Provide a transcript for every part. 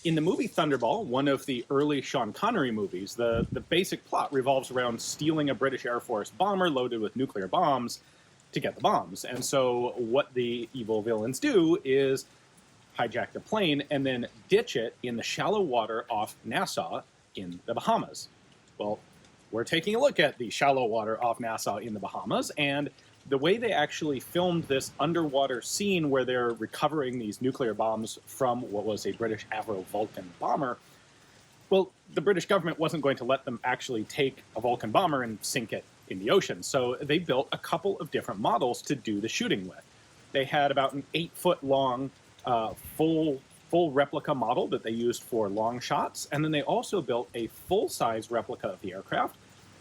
In the movie Thunderball, one of the early Sean Connery movies, the basic plot revolves around stealing a British Air Force bomber loaded with nuclear bombs to get the bombs. And so what the evil villains do is hijack the plane and then ditch it in the shallow water off Nassau in the Bahamas. Well, we're taking a look at the shallow water off Nassau in the Bahamas, and the way they actually filmed this underwater scene where they're recovering these nuclear bombs from what was a British Avro Vulcan bomber, well, the British government wasn't going to let them actually take a Vulcan bomber and sink it in the ocean. So they built a couple of different models to do the shooting with. They had about an 8-foot long full replica model that they used for long shots, and then they also built a full-size replica of the aircraft,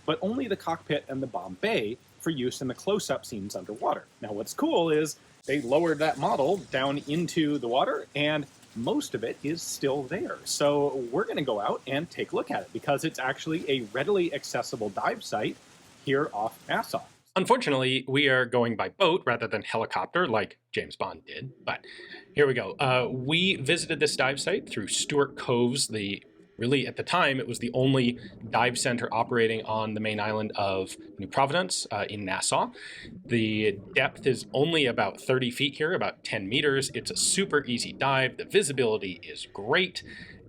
but only the cockpit and the bomb bay for use in the close-up scenes underwater. Now, what's cool is they lowered that model down into the water, and most of it is still there. So we're going to go out and take a look at it because it's actually a readily accessible dive site here off Nassau. Unfortunately, we are going by boat rather than helicopter like James Bond did, but here we go. We visited this dive site through Stuart Cove's, really, at the time, it was the only dive center operating on the main island of New Providence in Nassau. The depth is only about 30 feet here, about 10 meters. It's a super easy dive. The visibility is great.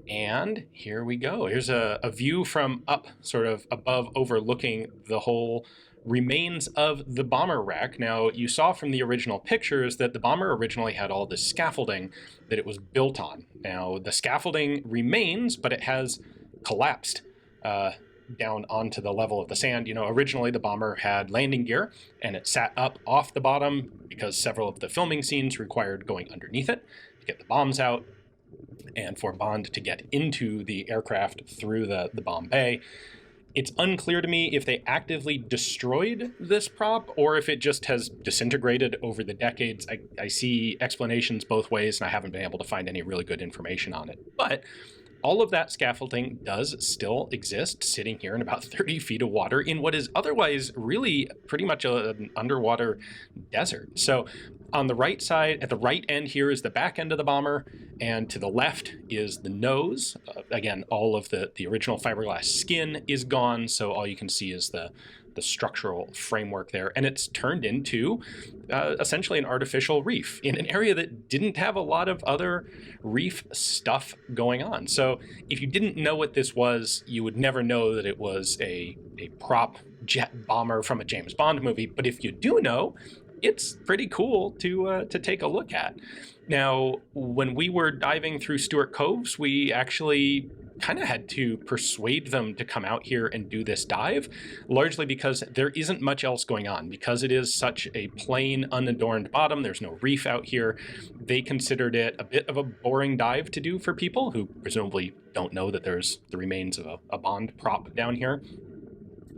And here we go. Here's a view from up, sort of above, overlooking the whole remains of the bomber wreck. Now, you saw from the original pictures that the bomber originally had all this scaffolding that it was built on. Now, the scaffolding remains, but it has collapsed down onto the level of the sand. You know, originally the bomber had landing gear, and it sat up off the bottom because several of the filming scenes required going underneath it to get the bombs out and for Bond to get into the aircraft through the bomb bay. It's unclear to me if they actively destroyed this prop or if it just has disintegrated over the decades. I see explanations both ways, and I haven't been able to find any really good information on it. But all of that scaffolding does still exist, sitting here in about 30 feet of water in what is otherwise really pretty much an underwater desert. So on the right side, at the right end here is the back end of the bomber, and to the left is the nose. Again, all of the original fiberglass skin is gone, so all you can see is the structural framework there, and it's turned into essentially an artificial reef in an area that didn't have a lot of other reef stuff going on. So if you didn't know what this was, you would never know that it was a prop jet bomber from a James Bond movie. But if you do know, it's pretty cool to take a look at. Now, when we were diving through Stuart Coves, we actually kind of had to persuade them to come out here and do this dive, largely because there isn't much else going on. Because it is such a plain, unadorned bottom, there's no reef out here, they considered it a bit of a boring dive to do for people who presumably don't know that there's the remains of a Bond prop down here.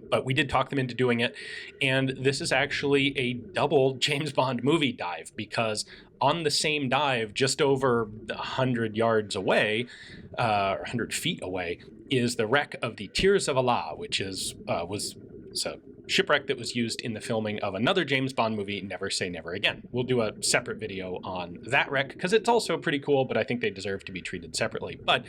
But we did talk them into doing it, and this is actually a double James Bond movie dive, because on the same dive, just over 100 yards away, or 100 feet away, is the wreck of the Tears of Allah, which was a shipwreck that was used in the filming of another James Bond movie, Never Say Never Again. We'll do a separate video on that wreck, because it's also pretty cool, but I think they deserve to be treated separately. But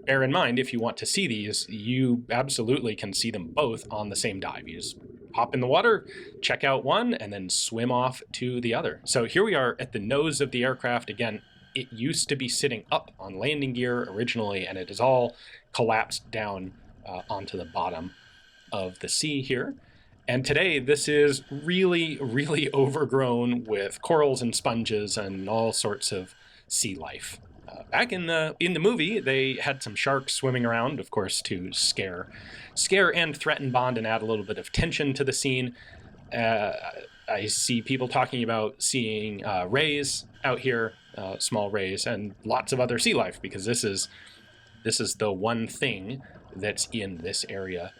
bear in mind, if you want to see these, you absolutely can see them both on the same dive. You just hop in the water, check out one, and then swim off to the other. So here we are at the nose of the aircraft. Again, it used to be sitting up on landing gear originally, and it is all collapsed down onto the bottom of the sea here. And today, this is really, really overgrown with corals and sponges and all sorts of sea life. Back in the movie, they had some sharks swimming around, of course, to scare and threaten Bond and add a little bit of tension to the scene. I see people talking about seeing rays out here, small rays, and lots of other sea life, because this is the one thing that's in this area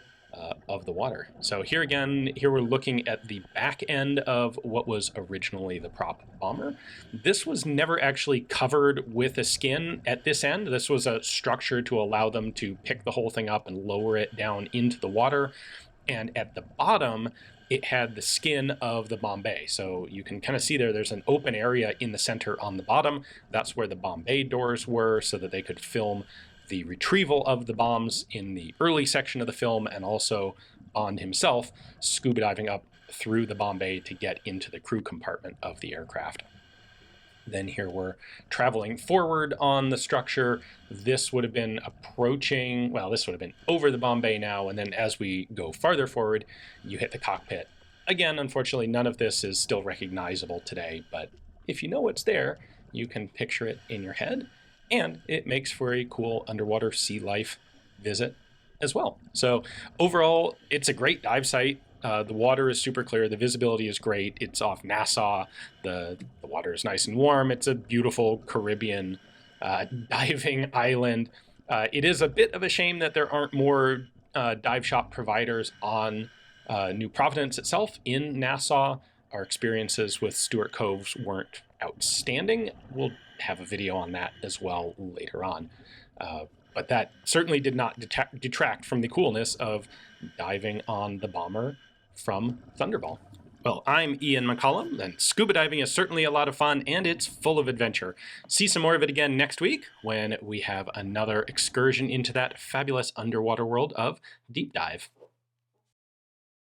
of the water. So here we're looking at the back end of what was originally the prop bomber. This was never actually covered with a skin at this end. This was a structure to allow them to pick the whole thing up and lower it down into the water. And at the bottom, it had the skin of the Bombay. So you can kind of see there's an open area in the center on the bottom. That's where the Bombay doors were, so that they could film the retrieval of the bombs in the early section of the film, and also Bond himself scuba diving up through the Bombay to get into the crew compartment of the aircraft. Then here we're traveling forward on the structure. This would have been approaching, well, this would have been over the Bombay now, and then as we go farther forward, you hit the cockpit. Again, unfortunately, none of this is still recognizable today, but if you know what's there, you can picture it in your head, and it makes for a cool underwater sea life visit as well. So overall, it's a great dive site. The water is super clear. The visibility is great. It's off Nassau. The water is nice and warm. It's a beautiful Caribbean diving island. It is a bit of a shame that there aren't more dive shop providers on New Providence itself. In Nassau, our experiences with Stuart Coves weren't outstanding. We'll have a video on that as well later on. But that certainly did not detract from the coolness of diving on the bomber from Thunderball. Well, I'm Ian McCollum, and scuba diving is certainly a lot of fun, and it's full of adventure. See some more of it again next week when we have another excursion into that fabulous underwater world of deep dive.